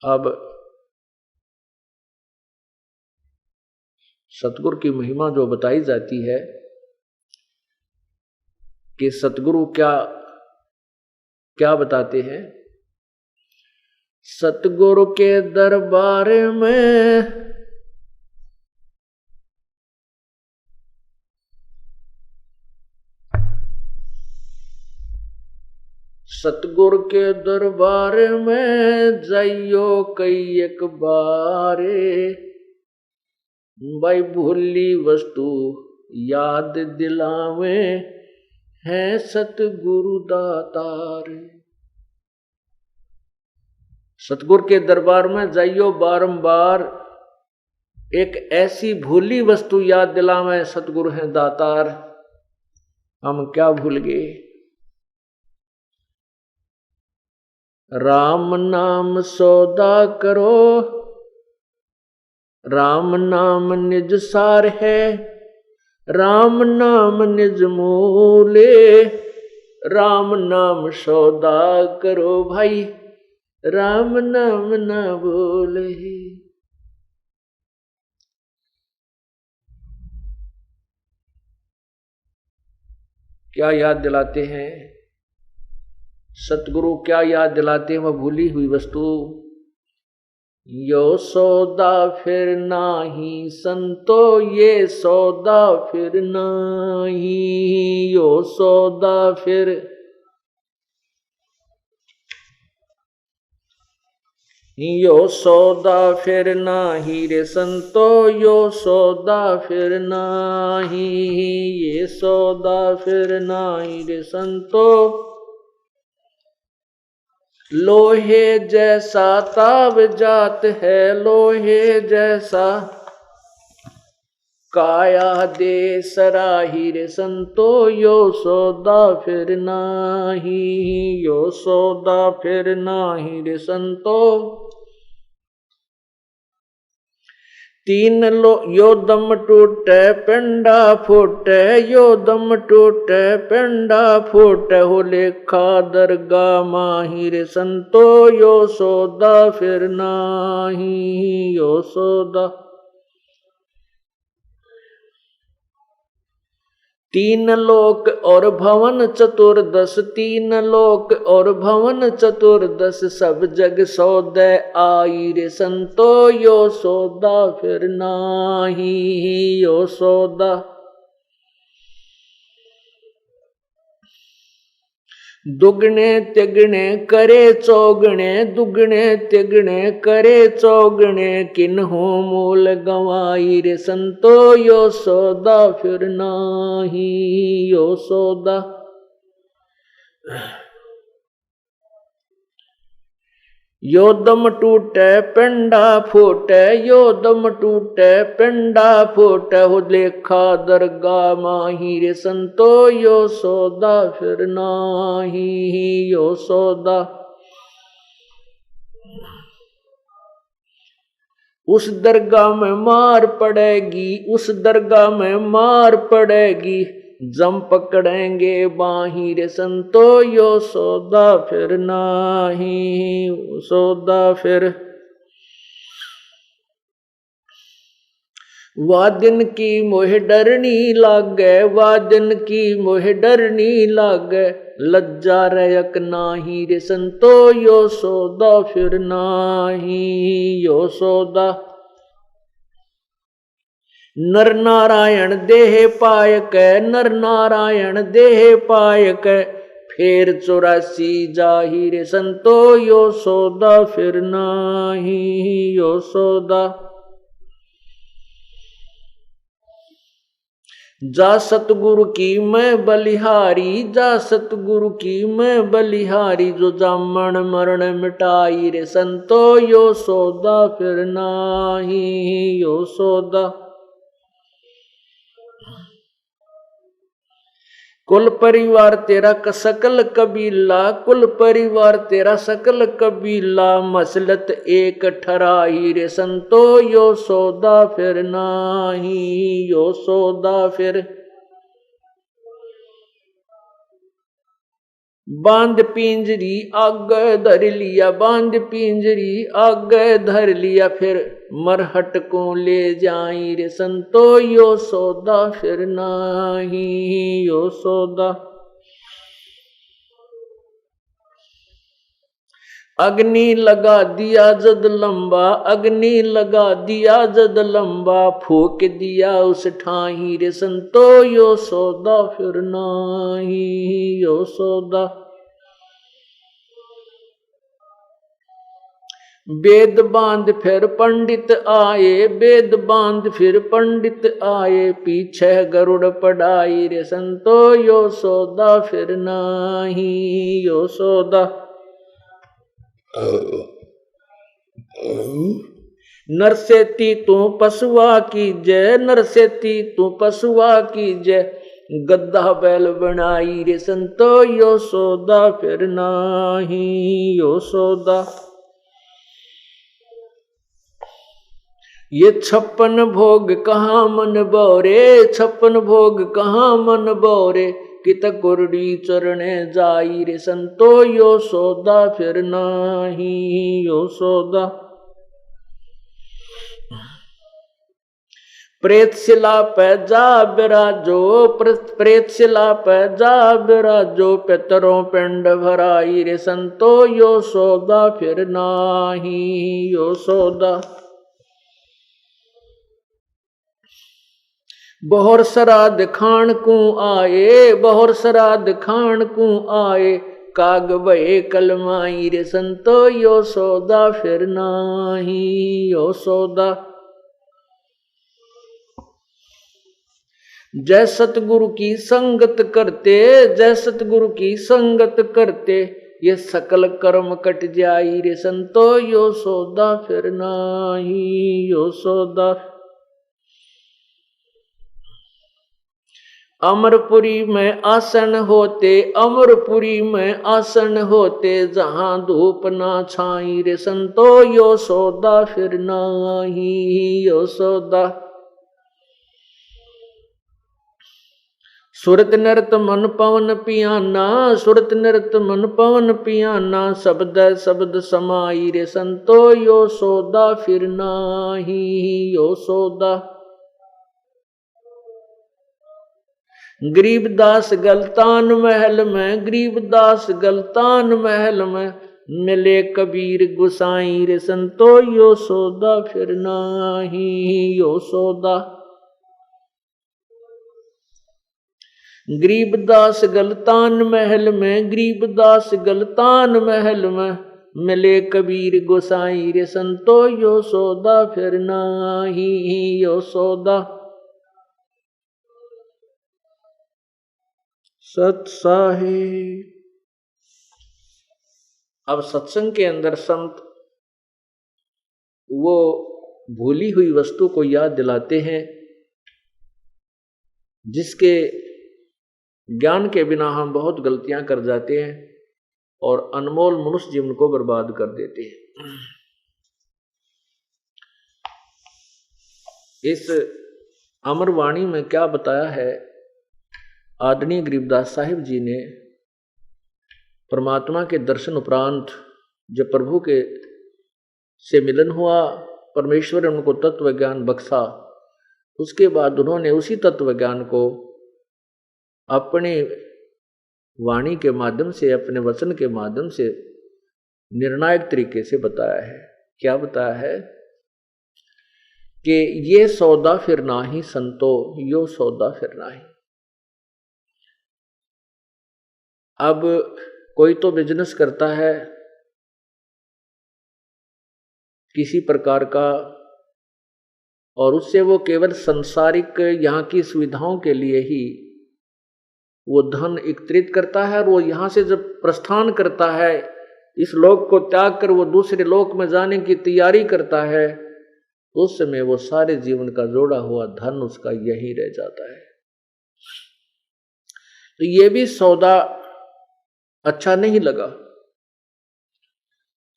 अब सतगुरु की महिमा जो बताई जाती है कि सतगुरु क्या क्या बताते हैं। सतगुरु के दरबार में सतगुरु के दरबार में जाइयो कई एक बारे, भाई भूली वस्तु याद दिलावे है सतगुरु दातार। सतगुरु के दरबार में जाइयो बारंबार, एक ऐसी भूली वस्तु याद दिलावे सतगुरु है दातार। हम क्या भूल गए? राम नाम सौदा करो, राम नाम निज सार है, राम नाम निज मूले, राम नाम सौदा करो भाई, राम नाम न बोले। क्या याद दिलाते हैं सतगुरु? क्या याद दिलाते हैं? वह भूली हुई वस्तु। यो सौदा फिर नाही संतो, ये सौदा फिर नाही, यो सौदा फिर, यो सौदा फिर नाही रे संतो, यो सौदा फिर नाही, ये सौदा फिर नाही रे संतो। लोहे जैसा ताव जात है, लोहे जैसा काया दे सराही रे संतो, यो सौदा फिर नाही, यो सौदा फिर नाही रे संतो। तीन यो दम टूटे पिंडा फूटे, यो दम टूटे पिंडा फूटे, हो लेखा दरगा माही रे संतो, यो सौदा फिर नाही, यो सौदा। तीन लोक और भवन चतुर्दश, तीन लोक और भवन चतुर्दश, सब जग सौदे आई रे संतो, यो सौदा फिर नाही, यो सौदा। दुगने तिगने करे चौगने, दुगने तिगने करे चौगने, किन्हू मूल गवाई रे संतो, यो सौदा फिर नाही, यो सौदा। यो दम टूटे पिंडा फूटे, यो दम टूटे पिंडा फूटे, हो लेखा दरगा माही रे संतो, यो सौदा फिर नाही, यो सौदा। उस दरगाह में मार पड़ेगी, उस दरगाह में मार पड़ेगी, जम पकड़ेंगे बाही रे संतो, यो सौदा फिर नाही, सौदा फिर। वा दिन की मोह डरनी लागे, वा दिन की मोह डरनी लागे, लज्जा रयक नाही रे संतो, यो सौदा फिर नाही, यो सौदा। नर नारायण देह पायक, नर नारायण देह पायक, फेर 84 जाही रे संतो, यो सौदा फिर नाही, यो सौदा। जा सतगुरु की मैं बलिहारी, जा सतगुरु की मैं बलिहारी, जो जामन मरण मिटाई रे संतो, यो सौदा फिर नाही, यो सौदा। कुल परिवार तेरा सकल कबीला, कुल परिवार तेरा सकल कबीला, मसलत एक ठराई रे संतो, यो सौदा फिर नाही, यो सौदा फिर। बांध पिंजरी आगे धर लिया, बांध पिंजरी आगे धर लिया, फिर मरहट को ले जाई रे संतो, यो सौदा फिर नाही यो सौदा। अग्नि लगा दिया जद लंबा, अग्नि लगा दिया जद लंबा, फूक दिया उस ठाही रे संतो, यो सौदा फिर नाही यो सौदा। वेद बांध फिर पंडित आए, वेद बांध फिर पंडित आए, पीछे गरुड़ पढ़ाई रे संतो, यो सौदा फिर नाही यो सौदा। नरसेती तू पशुआ की जय, नरसेती तू पशुआ की जय, गद्दा बैल बनाई रे संतो, यो सौदा फिर नाही यो सौदा। ये 56 भोग कहाँ मन बोरे, 56 भोग कहाँ मन बोरे, कित कुरडी चरणे जाई रे संतो, यो सौदा फिर नाही यो सौदा। प्रेतशिला पे जा बिराजो, प्रेतशिला पे जा बिराजो, पितरों पिंड भराई रे संतो, यो सौदा फिर नाही यो सौदा। बहुर श्राद्ध खान को आए, बहुर श्राद्ध खान को आए, काग भये कलमाई रे संतो, यो सौदा फिर नाही यो सौदा। जय सतगुरु की संगत करते, जय सतगुरु की संगत करते, ये सकल कर्म कट जाई रे संतो, यो सौदा फिर नाही यो सौदा। अमरपुरी में आसन होते, अमरपुरी में आसन होते, जहां धूप ना छाई रे संतो, यो सौदा फिर नाही यो सौदा। सुरत नृत मन पवन पियाना, सुरत नृत मन पवन पियाना, शब्द शब्द समाई रे संतो, यो सौदा फिर नाही यो सौदा। गरीबदास गलतान महल में, गरीबदास गलतान महल में, मिले कबीर गुसाई रे संतो, यो सौदा फिर नाही यो सौदा। गरीबदास गलतान महल में, गरीबदास गलतान महल में, मिले कबीर गोसाई रे संतो, यो सौदा फिर नाही यो सौदा। सत साहिब। अब सत्संग के अंदर संत वो भूली हुई वस्तु को याद दिलाते हैं, जिसके ज्ञान के बिना हम बहुत गलतियां कर जाते हैं और अनमोल मनुष्य जीवन को बर्बाद कर देते हैं। इस अमरवाणी में क्या बताया है, आदरणीय गरीबदास साहिब जी ने परमात्मा के दर्शन उपरांत जब प्रभु के से मिलन हुआ, परमेश्वर ने उनको तत्व ज्ञान बख्शा, उसके बाद उन्होंने उसी तत्व ज्ञान को अपनी वाणी के माध्यम से, अपने वचन के माध्यम से निर्णायक तरीके से बताया है। क्या बताया है कि ये सौदा फिर नाही संतो, यो सौदा फिर नाही। अब कोई तो बिजनेस करता है किसी प्रकार का, और उससे वो केवल सांसारिक यहाँ की सुविधाओं के लिए ही वो धन एकत्रित करता है, और वो यहाँ से जब प्रस्थान करता है, इस लोक को त्याग कर वो दूसरे लोक में जाने की तैयारी करता है, उस समय वो सारे जीवन का जोड़ा हुआ धन उसका यही रह जाता है। तो ये भी सौदा अच्छा नहीं लगा।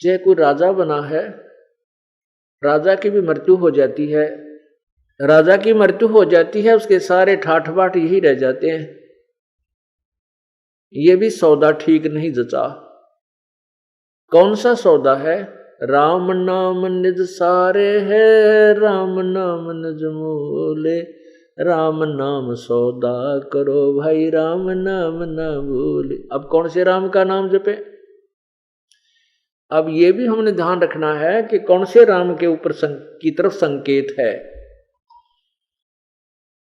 चाहे कोई राजा बना है, राजा की भी मृत्यु हो जाती है, राजा की मृत्यु हो जाती है, उसके सारे ठाठ बाट यही रह जाते हैं ये भी सौदा ठीक नहीं जचा। कौन सा सौदा है? राम नाम निज सारे है, राम नाम निज मोले, राम नाम सौदा करो भाई, राम नाम ना भूले। अब कौन से राम का नाम जपे? अब ये भी हमने ध्यान रखना है कि कौन से राम के ऊपर की तरफ संकेत है।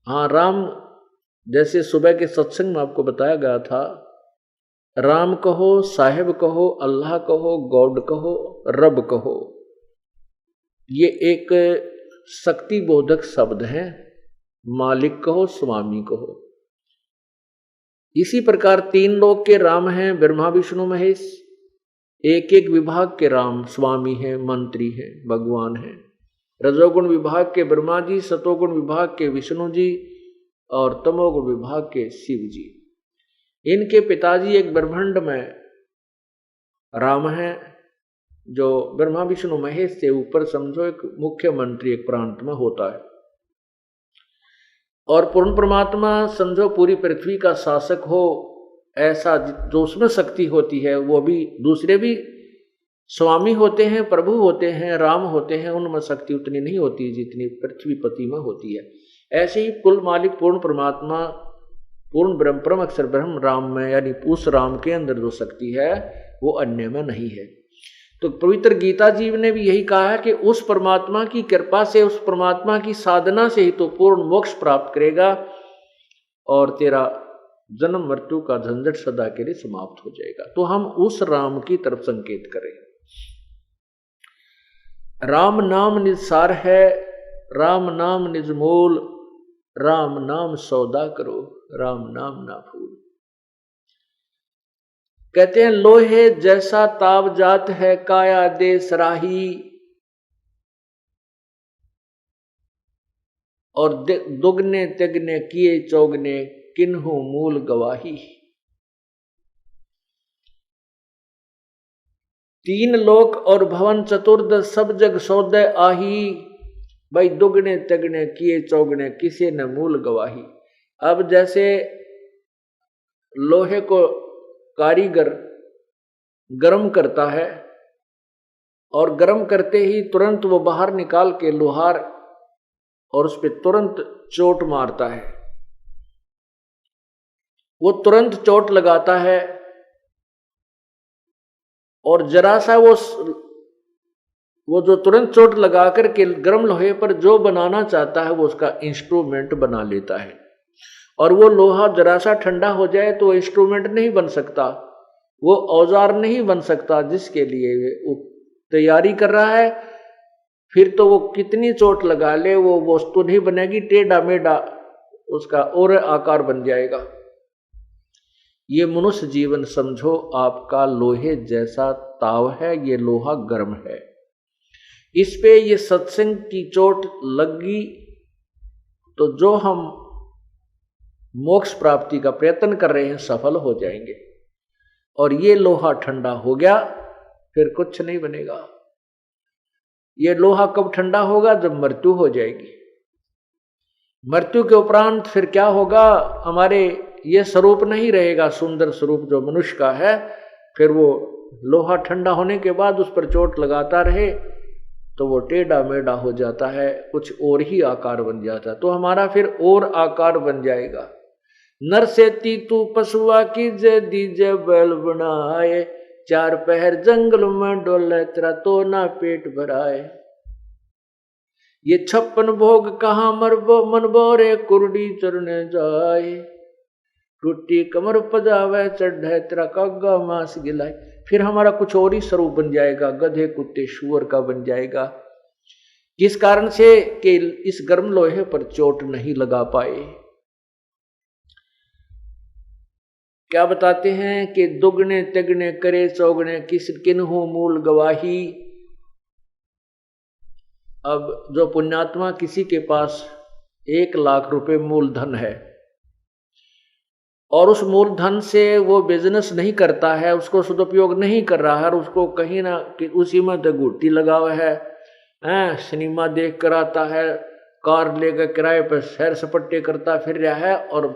हाँ, राम जैसे सुबह के सत्संग में आपको बताया गया था, राम कहो, साहिब कहो, अल्लाह कहो, गॉड कहो, रब कहो, ये एक शक्ति बोधक शब्द है। मालिक कहो, स्वामी कहो। इसी प्रकार तीन लोक के राम हैं, ब्रह्मा विष्णु महेश। एक एक विभाग के राम स्वामी हैं, मंत्री हैं, भगवान हैं। रजोगुण विभाग के ब्रह्मा जी, सतोगुण विभाग के विष्णु जी और तमोगुण विभाग के शिव जी। इनके पिताजी एक ब्रह्मांड में राम हैं, जो ब्रह्मा विष्णु महेश से ऊपर समझो एक मुख्यमंत्री एक प्रांत में होता है। और पूर्ण परमात्मा समझो पूरी पृथ्वी का शासक हो, ऐसा जो उसमें शक्ति होती है, वो भी दूसरे भी स्वामी होते हैं, प्रभु होते हैं, राम होते हैं, उनमें शक्ति उतनी नहीं होती जितनी पृथ्वीपति में होती है। ऐसे ही कुल मालिक पूर्ण परमात्मा, पूर्ण ब्रह्म, परम अक्षर ब्रह्म राम में, यानी उस राम के अंदर जो शक्ति है वो अन्य में नहीं है। तो पवित्र गीता जी ने भी यही कहा है कि उस परमात्मा की कृपा से, उस परमात्मा की साधना से ही तो पूर्ण मोक्ष प्राप्त करेगा और तेरा जन्म मृत्यु का झंझट सदा के लिए समाप्त हो जाएगा। तो हम उस राम की तरफ संकेत करें। राम नाम निज सार है, राम नाम निज मोल, राम नाम सौदा करो, राम नाम ना भूल। कहते हैं लोहे जैसा ताव जात है, काया दे सराही, और दुगने तिगने किए चौगने, किन्हु मूल गवाही। तीन लोक और भवन चतुर्दश, सब जग सौदे आही, भाई दुगने तिगने किए चौगने, किसी न मूल गवाही। अब जैसे लोहे को कारीगर गर्म करता है और गर्म करते ही तुरंत वो बाहर निकाल के लोहार और उस पर तुरंत चोट मारता है, वो तुरंत चोट लगाता है और जरा सा वो जो तुरंत चोट लगा करके गर्म लोहे पर जो बनाना चाहता है वो उसका इंस्ट्रूमेंट बना लेता है। और वो लोहा जरा सा ठंडा हो जाए तो इंस्ट्रूमेंट नहीं बन सकता, वो औजार नहीं बन सकता जिसके लिए वो तैयारी कर रहा है। फिर तो वो कितनी चोट लगा ले वो वस्तु नहीं बनेगी, टेढ़ा मेढ़ा उसका और आकार बन जाएगा। ये मनुष्य जीवन समझो आपका लोहे जैसा ताव है, ये लोहा गर्म है, इस पे ये सत्संग की चोट लगी तो जो हम मोक्ष प्राप्ति का प्रयत्न कर रहे हैं सफल हो जाएंगे। और ये लोहा ठंडा हो गया फिर कुछ नहीं बनेगा। ये लोहा कब ठंडा होगा? जब मृत्यु हो जाएगी। मृत्यु के उपरांत फिर क्या होगा? हमारे ये स्वरूप नहीं रहेगा, सुंदर स्वरूप जो मनुष्य का है। फिर वो लोहा ठंडा होने के बाद उस पर चोट लगाता रहे तो वो टेढ़ा मेढ़ा हो जाता है, कुछ और ही आकार बन जाता है। तो हमारा फिर और आकार बन जाएगा। नर से तीतू पशुआ की जय दीजे बैल बनाए, चार पहर जंगल में डोले तेरा तो ना पेट भराए। ये 56 भोग कहाँ मनबो रे कुर्डी चरने जाए, टूटी कमर पजावे चढ़े तेरा कागा मांस गिलाए। फिर हमारा कुछ और ही स्वरूप बन जाएगा, गधे कुत्ते शुअर का बन जाएगा। किस कारण से? कि इस गर्म लोहे पर चोट नहीं लगा पाए। क्या बताते हैं कि दुगने तिगने करे चौगने किस किन्हु मूल गवाही। अब जो पुण्यात्मा किसी के पास 1 लाख रुपए मूलधन है और उस मूलधन से वो बिजनेस नहीं करता है, उसको सदुपयोग नहीं कर रहा है और उसको कहीं ना उसी में तो गुट्टी लगा हुआ है, सिनेमा देख कर आता है, कार लेकर किराए पर सैर सपट्टे करता फिर रहा है और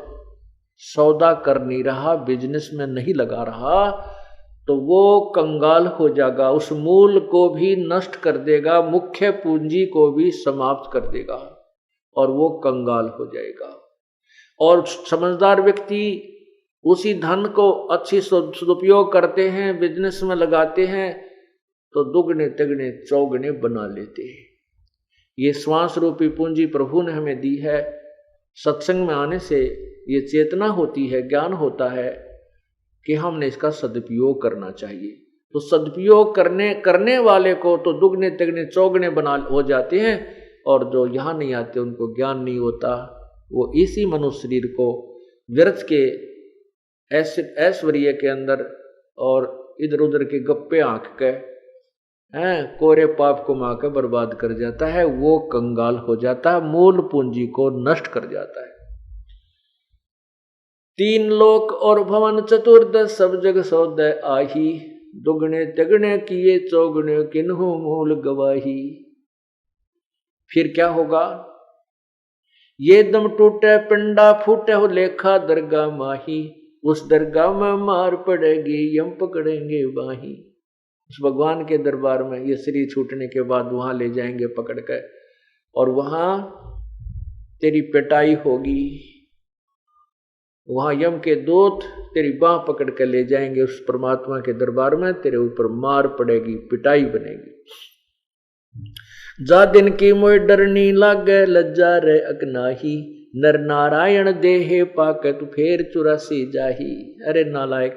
सौदा कर नहीं रहा, बिजनेस में नहीं लगा रहा, तो वो कंगाल हो जाएगा, उस मूल को भी नष्ट कर देगा, मुख्य पूंजी को भी समाप्त कर देगा और वो कंगाल हो जाएगा। और समझदार व्यक्ति उसी धन को अच्छी सदुपयोग करते हैं, बिजनेस में लगाते हैं, तो दुगने तिगने चौगने बना लेते हैं। ये श्वास रूपी पूंजी प्रभु ने हमें दी है। सत्संग में आने से ये चेतना होती है, ज्ञान होता है कि हमने इसका सदुपयोग करना चाहिए। तो सदुपयोग करने वाले को तो दुगने तिगने चौगने बना हो जाते हैं, और जो यहाँ नहीं आते उनको ज्ञान नहीं होता, वो इसी मनुष्य शरीर को व्यर्थ के ऐश्वर्य के अंदर और इधर उधर के गप्पे आंक के कोरे पाप को माँ के बर्बाद कर जाता है। वो कंगाल हो जाता है, मूल पूंजी को नष्ट कर जाता है। 3 लोक और भवन चतुर्दश सब जग सौदय आही, दुगने तिगने किए चौगने किन्हु मूल गवाही। फिर क्या होगा? ये दम टूटे पिंडा फूटे हो लेखा दरगाह माही, उस दरगाह में मार पड़ेगी यम पकड़ेंगे बाही। उस भगवान के दरबार में ये शरीर छूटने के बाद वहां ले जाएंगे पकड़ कर, और वहां तेरी पिटाई होगी। वहां यम के दूत तेरी बाह पकड़ कर ले जाएंगे उस परमात्मा के दरबार में, तेरे ऊपर मार पड़ेगी, पिटाई बनेगी। जा दिन की मोय डरनी लागे लज्जा रे अगनाही, नर नारायण देहे पाके तू फेर 84 जाही। अरे नालायक,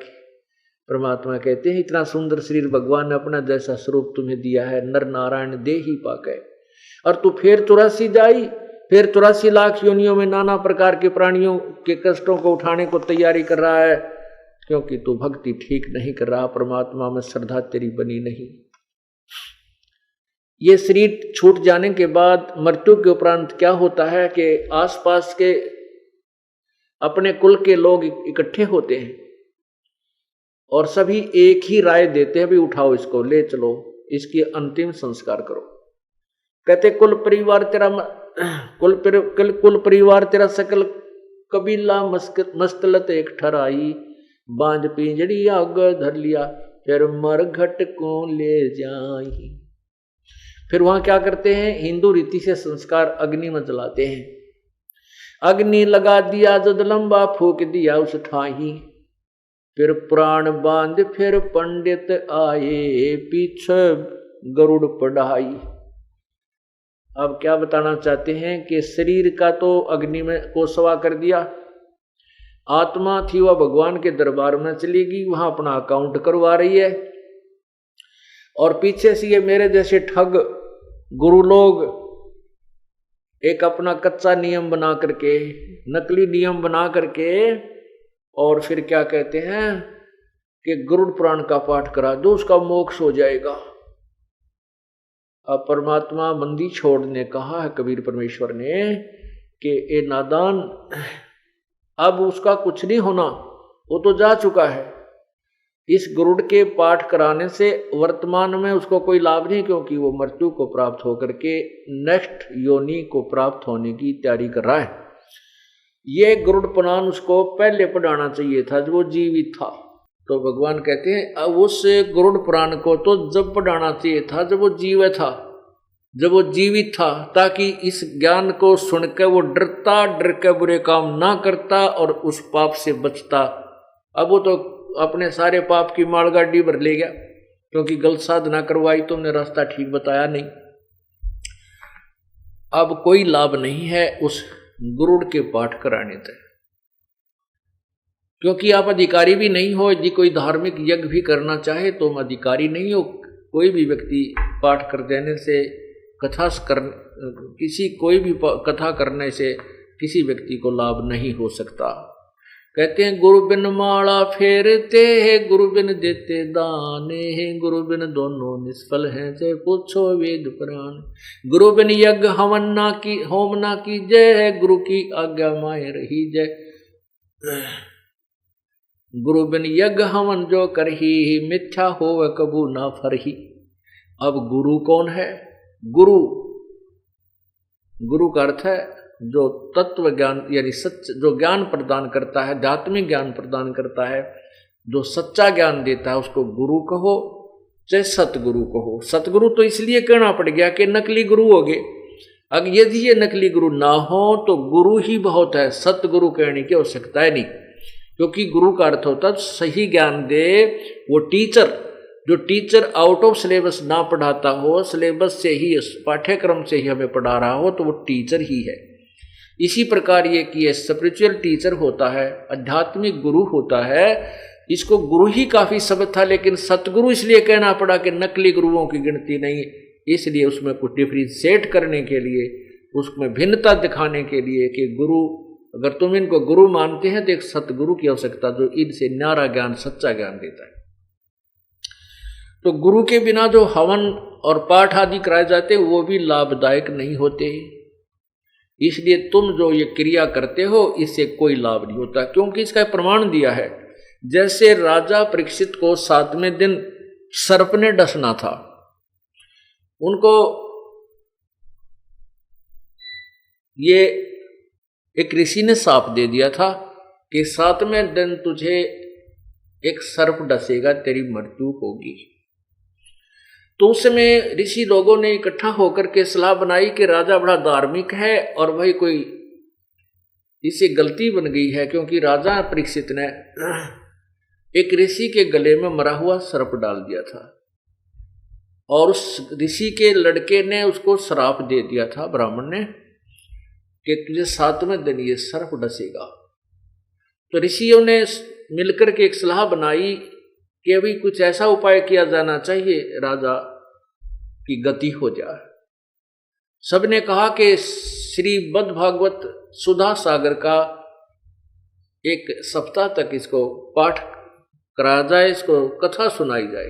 परमात्मा कहते हैं इतना सुंदर शरीर भगवान ने अपना जैसा स्वरूप तुम्हें दिया है, नर नारायण दे ही पाके, और तू फिर 84 जाई, फिर 84 लाख योनियों में नाना प्रकार के प्राणियों के कष्टों को उठाने को तैयारी कर रहा है, क्योंकि तू भक्ति ठीक नहीं कर रहा, परमात्मा में श्रद्धा तेरी बनी नहीं। ये शरीर छूट जाने के बाद मृत्यु के उपरांत क्या होता है कि आसपास के अपने कुल के लोग इकट्ठे होते हैं और सभी एक ही राय देते हैं, भी उठाओ इसको, ले चलो, इसकी अंतिम संस्कार करो। कहते कुल परिवार तेरा सकल कबीला मस्तलत एक ठराई, बांझ पिंजड़ी आग धर लिया, फिर मरघट को ले जाई। फिर वहां क्या करते हैं? हिंदू रीति से संस्कार अग्नि में जलाते हैं। अग्नि लगा दिया जद लंबा फूक दिया उस ठाही, फिर प्राण बांध फिर पंडित आए, पीछे गरुड़ पढ़ाई। अब क्या बताना चाहते हैं कि शरीर का तो अग्नि में को सवा कर दिया, आत्मा थी वह भगवान के दरबार में चली गई, वहां अपना अकाउंट करवा रही है, और पीछे से ये मेरे जैसे ठग गुरु लोग एक अपना कच्चा नियम बना करके, नकली नियम बना करके, और फिर क्या कहते हैं कि गरुड़ पुराण का पाठ करा दो, उसका मोक्ष हो जाएगा। अब परमात्मा मंदी छोड़ने कहा है कबीर परमेश्वर ने कि ए नादान, अब उसका कुछ नहीं होना, वो तो जा चुका है। इस गरुड़ के पाठ कराने से वर्तमान में उसको कोई लाभ नहीं, क्योंकि वो मृत्यु को प्राप्त होकर के नेक्स्ट योनि को प्राप्त होने की तैयारी कर रहा है। ये गरुड़ पुराण उसको पहले पढ़ाना चाहिए था जब वो जीवित था। तो भगवान कहते हैं अब उस गरुड़ पुराण को तो जब पढ़ाना चाहिए था जब वो जीवित था, जब वो जीवित था, ताकि इस ज्ञान को सुनकर वो डर के बुरे काम ना करता और उस पाप से बचता। अब वो तो अपने सारे पाप की मालगाड़ी भर ले गया, क्योंकि गलत साधना करवाई, तुमने रास्ता ठीक बताया नहीं। अब कोई लाभ नहीं है उस गरुड़ के पाठ कराने से, क्योंकि आप अधिकारी भी नहीं हो। यदि कोई धार्मिक यज्ञ भी करना चाहे तो हम अधिकारी नहीं हो। कोई भी व्यक्ति पाठ कर देने से कोई भी कथा करने से किसी व्यक्ति को लाभ नहीं हो सकता। कहते हैं गुरु बिन माला फेरते हैं, गुरु बिन देते दाने हैं, गुरु बिन दोनों निष्फल हैं, चाहे पूछो वेद पुराण। गुरु बिन यज्ञ होम ना की जय है, गुरु की आज्ञा माए रही जय। गुरु बिन यज्ञ हवन जो करही, मिथ्या हो वह कबू ना फरही। अब गुरु कौन है? गुरु का अर्थ है जो तत्व ज्ञान यानी सच जो ज्ञान प्रदान करता है, आध्यात्मिक ज्ञान प्रदान करता है, जो सच्चा ज्ञान देता है, उसको गुरु कहो चाहे सतगुरु कहो। सतगुरु तो इसलिए कहना पड़ गया कि नकली गुरु हो गए। अगर यदि ये नकली गुरु ना हो तो गुरु ही बहुत है, सतगुरु कहने की आवश्यकता है नहीं, क्योंकि गुरु का अर्थ होता है सही ज्ञान दे वो टीचर। जो टीचर आउट ऑफ सिलेबस ना पढ़ाता हो, सिलेबस से ही पाठ्यक्रम से ही हमें पढ़ा रहा हो, तो वो टीचर ही है। इसी प्रकार ये कि ये स्पिरिचुअल टीचर होता है, आध्यात्मिक गुरु होता है। इसको गुरु ही काफी शब्द था, लेकिन सतगुरु इसलिए कहना पड़ा कि नकली गुरुओं की गिनती नहीं, इसलिए उसमें कुछ डिफ्रेंशिएट करने के लिए, उसमें भिन्नता दिखाने के लिए कि गुरु, अगर तुम इनको गुरु मानते हैं तो एक सतगुरु की आवश्यकता, जो इनसे न्यारा ज्ञान सच्चा ज्ञान देता है। तो गुरु के बिना जो हवन और पाठ आदि कराए जाते हैं वो भी लाभदायक नहीं होते, इसलिए तुम जो ये क्रिया करते हो इससे कोई लाभ नहीं होता, क्योंकि इसका प्रमाण दिया है। जैसे राजा परीक्षित को 7वें दिन सर्प ने डसना था, उनको ये एक ऋषि ने साप दे दिया था कि 7वें दिन तुझे एक सर्प डसेगा, तेरी मृत्यु होगी। तो उस समय ऋषि लोगों ने इकट्ठा होकर के सलाह बनाई कि राजा बड़ा धार्मिक है और भाई कोई इससे गलती बन गई है, क्योंकि राजा परीक्षित ने एक ऋषि के गले में मरा हुआ सर्प डाल दिया था और उस ऋषि के लड़के ने उसको श्राप दे दिया था, ब्राह्मण ने, कि तुझे 7वें दिन ये सर्प डसेगा। तो ऋषियों ने मिलकर के एक सलाह बनाई कि अभी कुछ ऐसा उपाय किया जाना चाहिए राजा की गति हो जाए। सबने कहा कि श्रीमद् भागवत सुधा सागर का एक सप्ताह तक इसको पाठ कराया जाए, इसको कथा सुनाई जाए।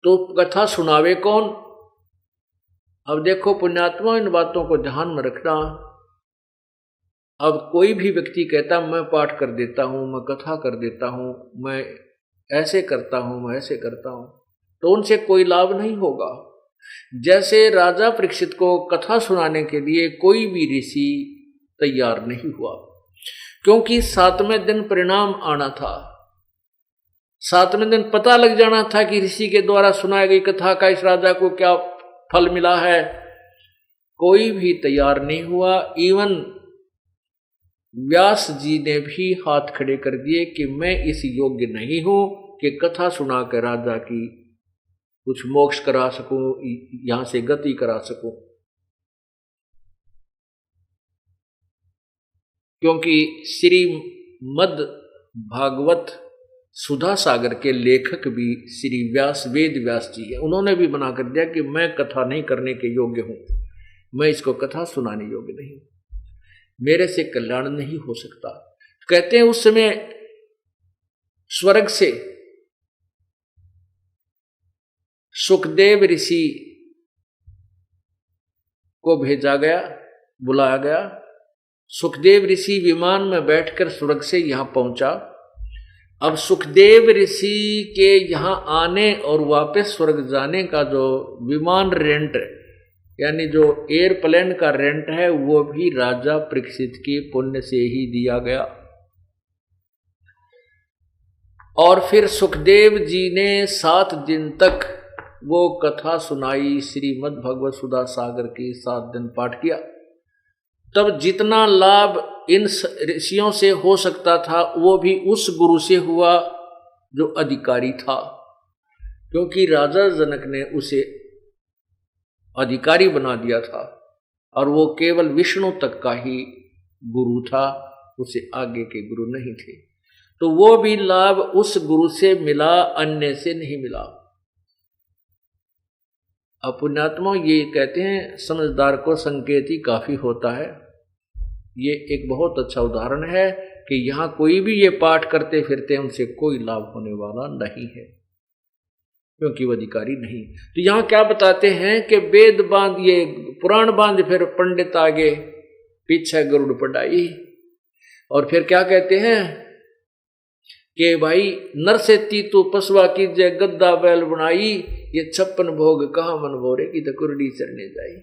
तो कथा सुनावे कौन? अब देखो पुण्यात्मा, इन बातों को ध्यान में रखना। अब कोई भी व्यक्ति कहता मैं पाठ कर देता हूँ, मैं कथा कर देता हूँ, मैं ऐसे करता हूँ, मैं ऐसे करता हूँ, तो उनसे कोई लाभ नहीं होगा। जैसे राजा परीक्षित को कथा सुनाने के लिए कोई भी ऋषि तैयार नहीं हुआ, क्योंकि 7वें दिन परिणाम आना था। 7वें दिन पता लग जाना था कि ऋषि के द्वारा सुनाई गई कथा का इस राजा को क्या फल मिला है। कोई भी तैयार नहीं हुआ। इवन व्यास जी ने भी हाथ खड़े कर दिए कि मैं इस योग्य नहीं हूं कि कथा सुना कर राजा की कुछ मोक्ष करा सकूं, यहां से गति करा सकूं, क्योंकि श्रीमद् भागवत सुधा सागर के लेखक भी श्री व्यास वेद व्यास जी है। उन्होंने भी मना कर दिया कि मैं कथा नहीं करने के योग्य हूं, मैं इसको कथा सुनाने योग्य नहीं, मेरे से कल्याण नहीं हो सकता। कहते हैं उस समय स्वर्ग से सुखदेव ऋषि को भेजा गया, बुलाया गया। सुखदेव ऋषि विमान में बैठकर स्वर्ग से यहां पहुंचा। अब सुखदेव ऋषि के यहां आने और वापस स्वर्ग जाने का जो विमान रेंट, यानी जो एयरप्लेन का रेंट है, वो भी राजा परीक्षित के पुण्य से ही दिया गया। और फिर सुखदेव जी ने 7 दिन तक वो कथा सुनाई, श्रीमद् भगवत सुधा सागर की 7 दिन पाठ किया। तब जितना लाभ इन ऋषियों से हो सकता था वो भी उस गुरु से हुआ जो अधिकारी था, क्योंकि राजा जनक ने उसे अधिकारी बना दिया था और वो केवल विष्णु तक का ही गुरु था, उसे आगे के गुरु नहीं थे। तो वो भी लाभ उस गुरु से मिला, अन्य से नहीं मिला। अब पुण्यात्मा ये कहते हैं समझदार को संकेत ही काफी होता है। ये एक बहुत अच्छा उदाहरण है कि यहाँ कोई भी ये पाठ करते फिरते उनसे कोई लाभ होने वाला नहीं है, क्योंकि वो अधिकारी नहीं। तो यहाँ क्या बताते हैं कि वेद बांध, ये पुराण बांध, फिर पंडित आगे पीछे गरुड़ पढ़ाई। और फिर क्या कहते हैं कि भाई नर से तू पसवा कीजिए, गद्दा बैल बनाई, ये 56 भोग कहाँ मन भोरे की तो कुरडी चढ़ने जाई।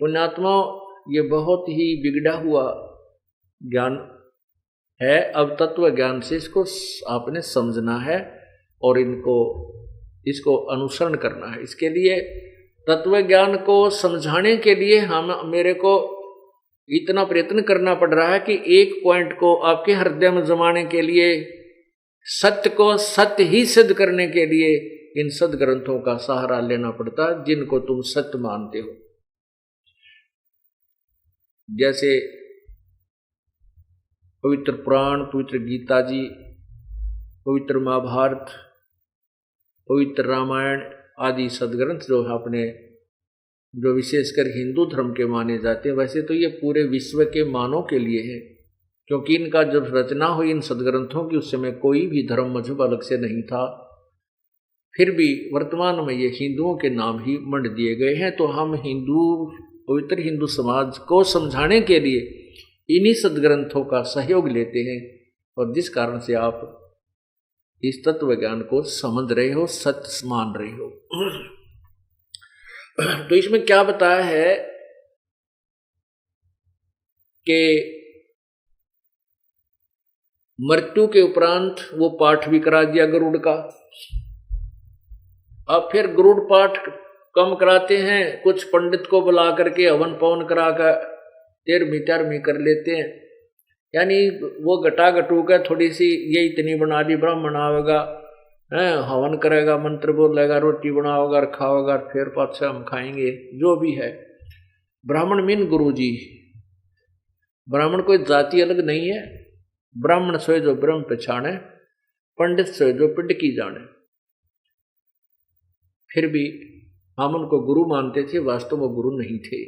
पुण्यात्माओं, ये बहुत ही बिगड़ा हुआ ज्ञान है। अब तत्व ज्ञान से इसको आपने समझना है और इसको अनुसरण करना है। इसके लिए तत्व ज्ञान को समझाने के लिए मेरे को इतना प्रयत्न करना पड़ रहा है कि एक पॉइंट को आपके हृदय में जमाने के लिए, सत्य को सत्य ही सिद्ध करने के लिए इन सदग्रंथों का सहारा लेना पड़ता है, जिनको तुम सत्य मानते हो। जैसे पवित्र पुराण, पवित्र गीता जी, पवित्र महाभारत, पवित्र रामायण आदि सदग्रंथ जो विशेषकर हिंदू धर्म के माने जाते हैं, वैसे तो ये पूरे विश्व के मानव के लिए है, क्योंकि इनका जब रचना हुई इन सदग्रंथों की उस समय कोई भी धर्म मजहब अलग से नहीं था। फिर भी वर्तमान में ये हिंदुओं के नाम ही मंड दिए गए हैं। तो हम पवित्र हिंदू समाज को समझाने के लिए इन्हीं सदग्रंथों का सहयोग लेते हैं, और जिस कारण से आप इस तत्व ज्ञान को समझ रहे हो, सत्य मान रहे हो। तो इसमें क्या बताया है कि मृत्यु के उपरांत वो पाठ भी करा दिया गरुड़ का। अब फिर गरुड़ पाठ कम कराते हैं, कुछ पंडित को बुला करके हवन पवन करा कर 13वीं कर लेते हैं। यानी वो घटा घटू का थोड़ी सी ये इतनी बना ली, ब्राह्मण आवेगा, हवन करेगा, मंत्र बोलेगा, रोटी बनाओगा, खाओगा, फिर पाछा हम खाएंगे, जो भी है। ब्राह्मण मीन गुरु जी। ब्राह्मण कोई जाति अलग नहीं है। ब्राह्मण सोए जो ब्रह्म पहचाने, पंडित सोए जो पिंड की जाने। फिर भी हम उनको गुरु मानते थे, वास्तव में गुरु नहीं थे,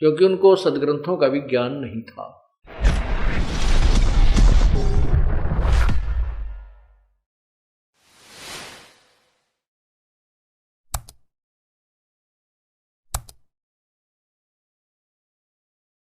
क्योंकि उनको सदग्रंथों का भी ज्ञान नहीं था।